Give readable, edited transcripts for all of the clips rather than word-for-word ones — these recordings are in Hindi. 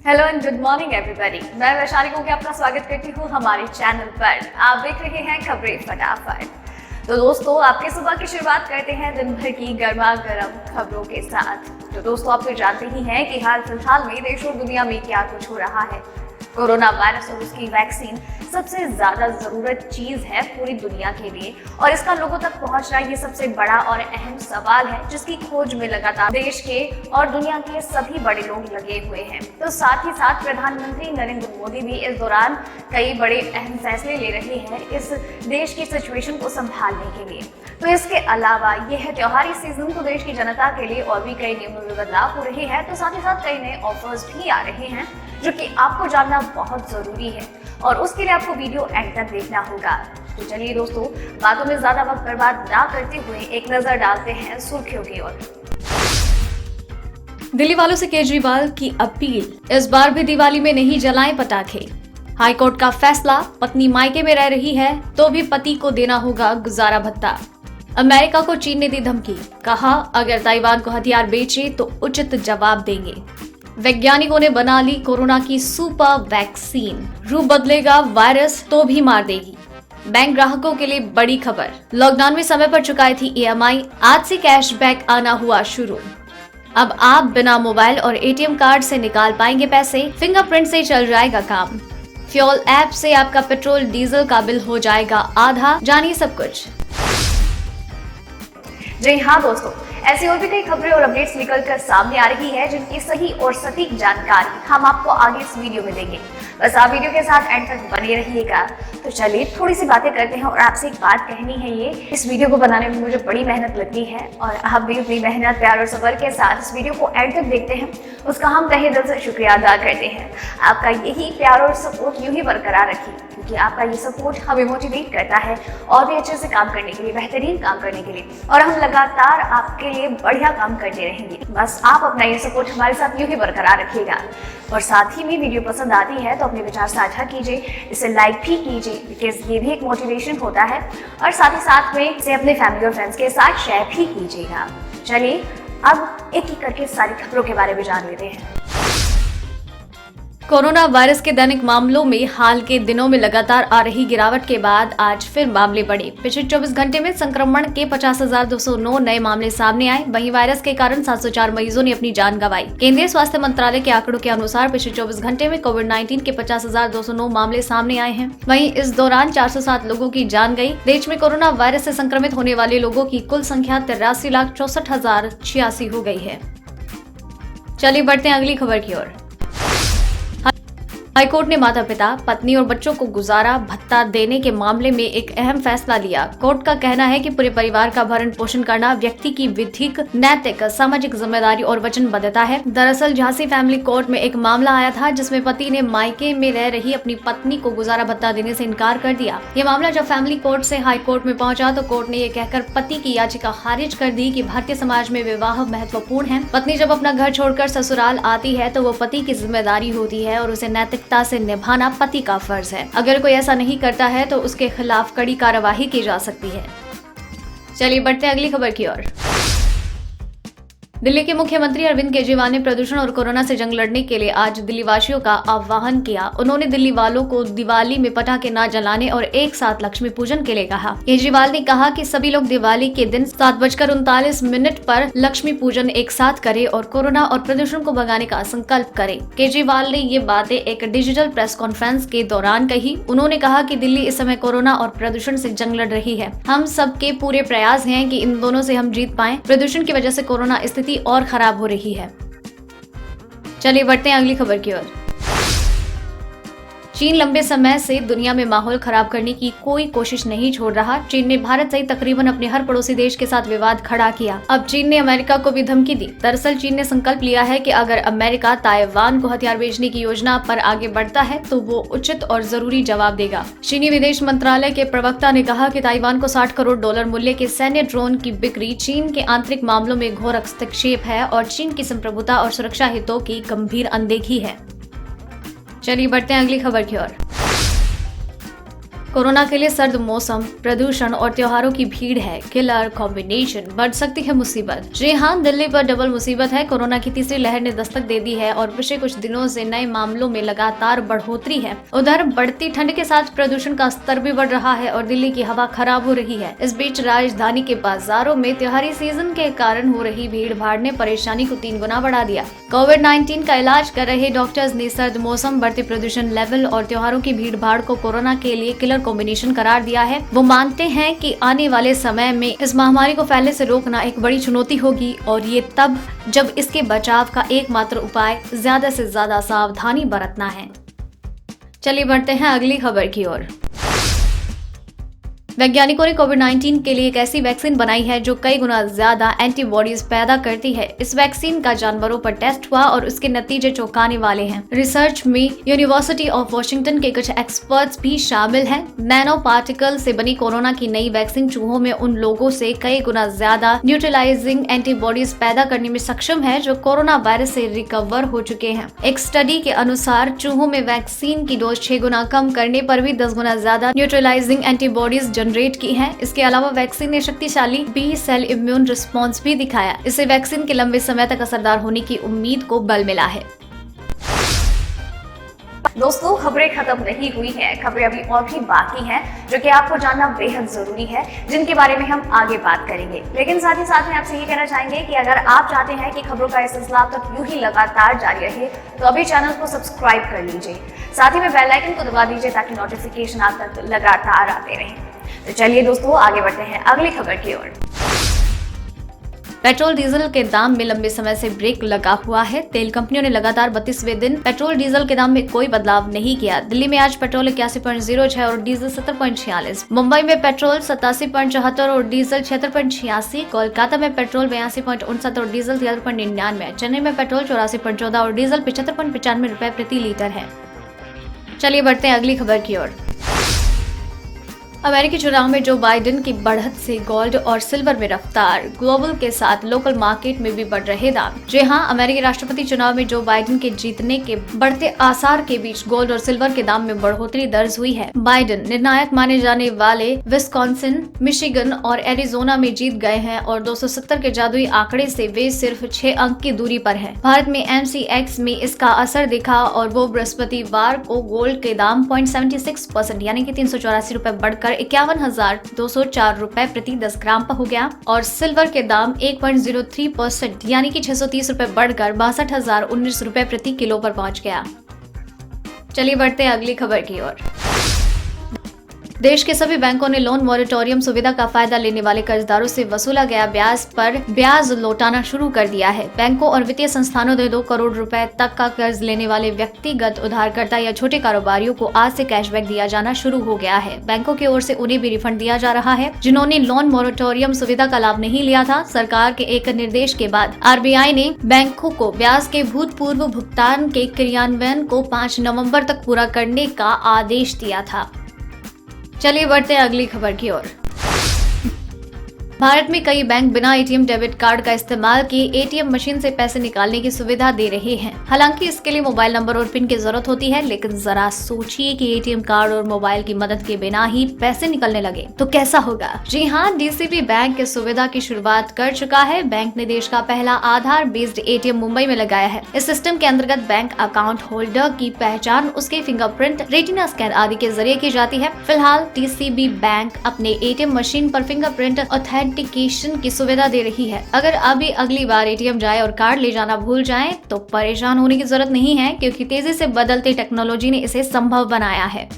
Hello and good morning everybody. मैं वैशाली को आपका स्वागत करती हूँ हमारे चैनल पर। आप देख रहे हैं खबरें फटाफट। तो दोस्तों, आपके सुबह की शुरुआत करते हैं दिन भर की गर्मा गर्म खबरों के साथ। तो दोस्तों, आप तो जानते ही हैं कि हाल फिलहाल में देश और दुनिया में क्या कुछ हो रहा है। कोरोना वायरस और उसकी वैक्सीन सबसे ज्यादा जरूरत चीज है पूरी दुनिया के लिए, और इसका लोगों तक पहुंचना ये सबसे बड़ा और अहम सवाल है, जिसकी खोज में लगातार देश के और दुनिया के सभी बड़े लोग लगे हुए हैं। तो साथ ही साथ प्रधानमंत्री नरेंद्र मोदी भी इस दौरान कई बड़े अहम फैसले ले रहे हैं इस देश की सिचुएशन को संभालने के लिए। तो इसके अलावा यह त्योहारी सीजन तो देश की जनता के लिए और भी कई नियमों में बदलाव हो रहे हैं। तो साथ ही साथ कई नए ऑफर्स भी आ रहे हैं जो कि आपको जानना बहुत जरूरी है, और उसके लिए आपको वीडियो एंड तक देखना होगा। तो चलिए दोस्तों, बातों में ज्यादा वक्त बर्बाद ना करते हुए एक नजर डालते हैं सुर्खियों की ओर। दिल्ली वालों से केजरीवाल की अपील, इस बार भी दिवाली में नहीं जलाएं पटाखे। हाईकोर्ट का फैसला, पत्नी मायके में रह रही है तो भी पति को देना होगा गुजारा भत्ता। अमेरिका को चीन ने दी धमकी, कहा अगर ताइवान को हथियार बेचे तो उचित जवाब देंगे। वैज्ञानिकों ने बना ली कोरोना की सुपर वैक्सीन, रूप बदलेगा वायरस तो भी मार देगी। बैंक ग्राहकों के लिए बड़ी खबर, लॉकडाउन में समय पर चुकाई थी EMI, आज से कैशबैक आना हुआ शुरू। अब आप बिना मोबाइल और ATM कार्ड से निकाल पाएंगे पैसे, फिंगरप्रिंट से चल जाएगा काम। फ्यूल ऐप से आपका पेट्रोल डीजल का बिल हो जाएगा आधा, जानिए सब कुछ। जी हाँ दोस्तों, ऐसी और भी कई खबरें और अपडेट्स निकल कर सामने आ रही है, जिनकी सही और सटीक जानकारी हम आपको आगे इस वीडियो में देंगे। बस आप वीडियो के साथ एंड तक बने रहिएगा। तो चलिए थोड़ी सी बातें करते हैं, और आपसे एक बात कहनी है। ये इस वीडियो को बनाने में मुझे बड़ी मेहनत लगती है, और आप भी अपनी मेहनत, प्यार और सब्र के साथ इस वीडियो को एंड तक देखते हैं, उसका हम तहे दिल से शुक्रिया अदा करते हैं। आपका यही प्यार और सपोर्ट यूं ही बरकरार रखिए, क्योंकि आपका ये सपोर्ट हमें मोटिवेट करता है और भी अच्छे से काम करने के लिए, बेहतरीन काम करने के लिए, और हम लगातार आपके लिए बढ़िया काम करते रहेंगे। बस आप अपना ये सपोर्ट हमारे साथ यूं ही बरकरार रखिएगा। और साथ ही में वीडियो पसंद आती है तो अपने विचार साझा कीजिए, इसे लाइक भी कीजिए, बिकॉज ये भी एक मोटिवेशन होता है, और साथ ही साथ में इसे अपने फैमिली और फ्रेंड्स के साथ शेयर भी कीजिएगा। चलिए अब एक एक करके सारी खबरों के बारे में जान लेते हैं। कोरोना वायरस के दैनिक मामलों में हाल के दिनों में लगातार आ रही गिरावट के बाद आज फिर मामले बढ़े। पिछले 24 घंटे में संक्रमण के 50,209 नए मामले सामने आए। वहीं वायरस के कारण 704 मरीजों ने अपनी जान गंवाई। केंद्रीय स्वास्थ्य मंत्रालय के आंकड़ों के अनुसार पिछले 24 घंटे में कोविड-19 के 50,209 मामले सामने आए हैं। वहीं इस दौरान 407 लोगों की जान गई। देश में कोरोना वायरस से संक्रमित होने वाले लोगों की कुल संख्या 83,64,086 हो गई है। चलिए बढ़ते हैं अगली खबर की ओर। हाईकोर्ट ने माता पिता, पत्नी और बच्चों को गुजारा भत्ता देने के मामले में एक अहम फैसला लिया। कोर्ट का कहना है कि पूरे परिवार का भरण पोषण करना व्यक्ति की विधिक, नैतिक, सामाजिक जिम्मेदारी और वचनबद्धता है। दरअसल झांसी फैमिली कोर्ट में एक मामला आया था, जिसमें पति ने मायके में रह रही अपनी पत्नी को गुजारा भत्ता देने से इनकार कर दिया। ये मामला जब फैमिली कोर्ट से हाई कोर्ट में पहुंचा तो कोर्ट ने ये कहकर पति की याचिका खारिज कर दी कि भारतीय समाज में विवाह महत्वपूर्ण है। पत्नी जब अपना घर छोड़कर ससुराल आती है तो वो पति की जिम्मेदारी होती है, और उसे नैतिक से निभाना पति का फर्ज है। अगर कोई ऐसा नहीं करता है तो उसके खिलाफ कड़ी कार्यवाही की जा सकती है। चलिए बढ़ते हैं अगली खबर की ओर। दिल्ली के मुख्यमंत्री अरविंद केजरीवाल ने प्रदूषण और कोरोना से जंग लड़ने के लिए आज दिल्ली वासियों का आह्वान किया। उन्होंने दिल्ली वालों को दिवाली में पटाखे न जलाने और एक साथ लक्ष्मी पूजन के लिए कहा। केजरीवाल ने कहा कि सभी लोग दिवाली के दिन 7:39 पर लक्ष्मी पूजन एक साथ करें और कोरोना और प्रदूषण को भगाने का संकल्प करें। केजरीवाल ने ये बातें एक डिजिटल प्रेस कॉन्फ्रेंस के दौरान कही। उन्होंने कहा कि दिल्ली इस समय कोरोना और प्रदूषण से जंग लड़ रही है। हम सबके पूरे प्रयास हैं कि इन दोनों से हम जीत पाएं। प्रदूषण की वजह से कोरोना स्थिति और खराब हो रही है। चलिए बढ़ते हैं अगली खबर की ओर। चीन लंबे समय से दुनिया में माहौल खराब करने की कोई कोशिश नहीं छोड़ रहा। चीन ने भारत सहित तकरीबन अपने हर पड़ोसी देश के साथ विवाद खड़ा किया। अब चीन ने अमेरिका को भी धमकी दी। दरअसल चीन ने संकल्प लिया है कि अगर अमेरिका ताइवान को हथियार बेचने की योजना पर आगे बढ़ता है तो वो उचित और जरूरी जवाब देगा। चीनी विदेश मंत्रालय के प्रवक्ता ने कहा कि ताइवान को $60 करोड़ मूल्य के सैन्य ड्रोन की बिक्री चीन के आंतरिक मामलों में घोर हस्तक्षेप है और चीन की संप्रभुता और सुरक्षा हितों की गंभीर अनदेखी है। चलिए बढ़ते हैं अगली खबर की ओर। कोरोना के लिए सर्द मौसम, प्रदूषण और त्योहारों की भीड़ है किलर कॉम्बिनेशन, बढ़ सकती है मुसीबत। जी हाँ, दिल्ली पर डबल मुसीबत है। कोरोना की तीसरी लहर ने दस्तक दे दी है और पिछले कुछ दिनों से नए मामलों में लगातार बढ़ोतरी है। उधर बढ़ती ठंड के साथ प्रदूषण का स्तर भी बढ़ रहा है और दिल्ली की हवा खराब हो रही है। इस बीच राजधानी के बाजारों में त्योहारी सीजन के कारण हो रही भीड़ भाड़ ने परेशानी को 3 गुना बढ़ा दिया। कोविड-19 का इलाज कर रहे डॉक्टर्स ने सर्द मौसम, बढ़ते प्रदूषण लेवल और त्योहारों की भीड़ भाड़ को कोरोना के लिए किलर कॉम्बिनेशन करार दिया है। वो मानते हैं कि आने वाले समय में इस महामारी को फैलने से रोकना एक बड़ी चुनौती होगी और ये तब जब इसके बचाव का एकमात्र उपाय ज्यादा से ज्यादा सावधानी बरतना है। चलिए बढ़ते हैं अगली खबर की ओर। वैज्ञानिकों ने कोविड-19 के लिए एक ऐसी वैक्सीन बनाई है जो कई गुना ज्यादा एंटीबॉडीज पैदा करती है। इस वैक्सीन का जानवरों पर टेस्ट हुआ और उसके नतीजे चौंकाने वाले हैं। रिसर्च में यूनिवर्सिटी ऑफ वॉशिंगटन के कुछ एक्सपर्ट्स भी शामिल हैं। नैनो पार्टिकल से बनी कोरोना की नई वैक्सीन चूहों में उन लोगों से कई गुना ज्यादा न्यूट्रलाइजिंग एंटीबॉडीज पैदा करने में सक्षम है जो कोरोना वायरस से रिकवर हो चुके हैं। एक स्टडी के अनुसार चूहों में वैक्सीन की डोज 6 गुना कम करने पर भी 10 गुना ज्यादा न्यूट्रलाइजिंग एंटीबॉडीज जनरेट की है। इसके अलावा वैक्सीन ने शक्तिशाली बी सेल इम्यून रिस्पॉन्स भी दिखाया। इससे वैक्सीन के लंबे समय तक असरदार होने की उम्मीद को बल मिला है। दोस्तों, खबरें खत्म नहीं हुई हैं, खबरें अभी और भी बाकी हैं जो कि आपको जानना बेहद जरूरी है, जिनके बारे में हम आगे बात करेंगे। लेकिन साथ ही साथ में आपसे ये कहना चाहेंगे कि अगर आप चाहते हैं कि खबरों का ये सिलसिला अब तक यूं ही लगातार जारी रहे तो अभी चैनल को सब्सक्राइब कर लीजिए, साथ ही में बेल आइकन को दबा दीजिए ताकि नोटिफिकेशन आप तक लगातार आते रहें। तो चलिए दोस्तों, आगे बढ़ते हैं अगली खबर की ओर। पेट्रोल डीजल के दाम में लंबे समय से ब्रेक लगा हुआ है। तेल कंपनियों ने लगातार 32वें दिन पेट्रोल डीजल के दाम में कोई बदलाव नहीं किया। दिल्ली में आज पेट्रोल 81.06 और डीजल 70.46, मुंबई में पेट्रोल 87.74 और डीजल 76.86, कोलकाता में पेट्रोल 82.59 और डीजल 73.99, चेन्नई में पेट्रोल 84.14 और डीजल 75.95 रुपए प्रति लीटर है। चलिए बढ़ते हैं अगली खबर की ओर। अमेरिकी चुनाव में जो बाइडेन की बढ़त से गोल्ड और सिल्वर में रफ्तार, ग्लोबल के साथ लोकल मार्केट में भी बढ़ रहे दाम। जी हां, अमेरिकी राष्ट्रपति चुनाव में जो बाइडेन के जीतने के बढ़ते आसार के बीच गोल्ड और सिल्वर के दाम में बढ़ोतरी दर्ज हुई है। बाइडेन निर्णायक माने जाने वाले विस्कॉन्सिन, मिशिगन और एरिजोना में जीत गए हैं और 270 के जादुई आंकड़े से वे सिर्फ 6 अंक की दूरी पर है। भारत में MCX में इसका असर दिखा और वो बृहस्पतिवार को गोल्ड के दाम 0.76% यानी कि 384 रुपए बढ़कर 51,204 रुपए प्रति 10 ग्राम पर हो गया और सिल्वर के दाम 1.03% यानी कि 630 रुपए बढ़कर 62,019 रुपए प्रति किलो पर पहुंच गया। चलिए बढ़ते हैं अगली खबर की ओर। देश के सभी बैंकों ने लोन मॉरेटोरियम सुविधा का फायदा लेने वाले कर्जदारों से वसूला गया ब्याज पर ब्याज लौटाना शुरू कर दिया है। बैंकों और वित्तीय संस्थानों ने 2 करोड़ रुपए तक का कर्ज लेने वाले व्यक्तिगत उधारकर्ता या छोटे कारोबारियों को आज से कैशबैक दिया जाना शुरू हो गया है। बैंकों की ओर से उन्हें भी रिफंड दिया जा रहा है जिन्होंने लोन मॉरेटोरियम सुविधा का लाभ नहीं लिया था। सरकार के एक निर्देश के बाद RBI ने बैंकों को ब्याज के भूतपूर्व भुगतान के क्रियान्वयन को 5 नवम्बर तक पूरा करने का आदेश दिया था। चलिए बढ़ते हैं अगली खबर की ओर। भारत में कई बैंक बिना ATM डेबिट कार्ड का इस्तेमाल किए ATM मशीन से पैसे निकालने की सुविधा दे रहे हैं। हालांकि इसके लिए मोबाइल नंबर और पिन की जरूरत होती है, लेकिन जरा सोचिए कि ATM कार्ड और मोबाइल की मदद के बिना ही पैसे निकलने लगे तो कैसा होगा। जी हाँ, DCB बैंक इस सुविधा की शुरुआत कर चुका है। बैंक ने देश का पहला आधार बेस्ड ATM मुंबई में लगाया है। इस सिस्टम के अंतर्गत बैंक अकाउंट होल्डर की पहचान उसके फिंगरप्रिंट, रेटिना स्कैन आदि के जरिए की जाती है। फिलहाल DCB बैंक अपने ATM मशीन पर फिंगरप्रिंट ऑथेंटिकेशन की सुविधा दे रही है। अगर अभी अगली बार ATM जाए और कार्ड ले जाना भूल जाएं तो परेशान होने की जरूरत नहीं है, क्योंकि तेजी से बदलती टेक्नोलॉजी ने इसे संभव बनाया है।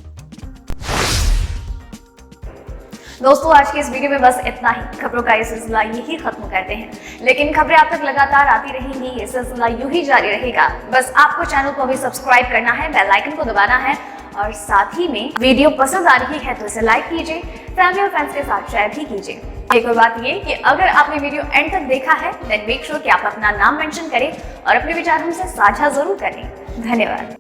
दोस्तों, आज की इस वीडियो में बस इतना ही। खबरों का ये सिलसिला यही खत्म करते हैं, लेकिन खबरें आप तक लगातार आती रहेंगी, ये सिलसिला यूं ही जारी रहेगा। बस आपको चैनल को अभी सब्सक्राइब करना है, बेल आइकन को दबाना है और साथ ही में वीडियो पसंद आ रही है तो इसे लाइक कीजिए, फैमिली और फ्रेंड्स के साथ शेयर भी कीजिए। एक और बात ये कि अगर आपने वीडियो एंड तक देखा है देन मेक श्योर कि आप अपना नाम मेंशन करें और अपने विचार हमसे साझा जरूर करें। धन्यवाद।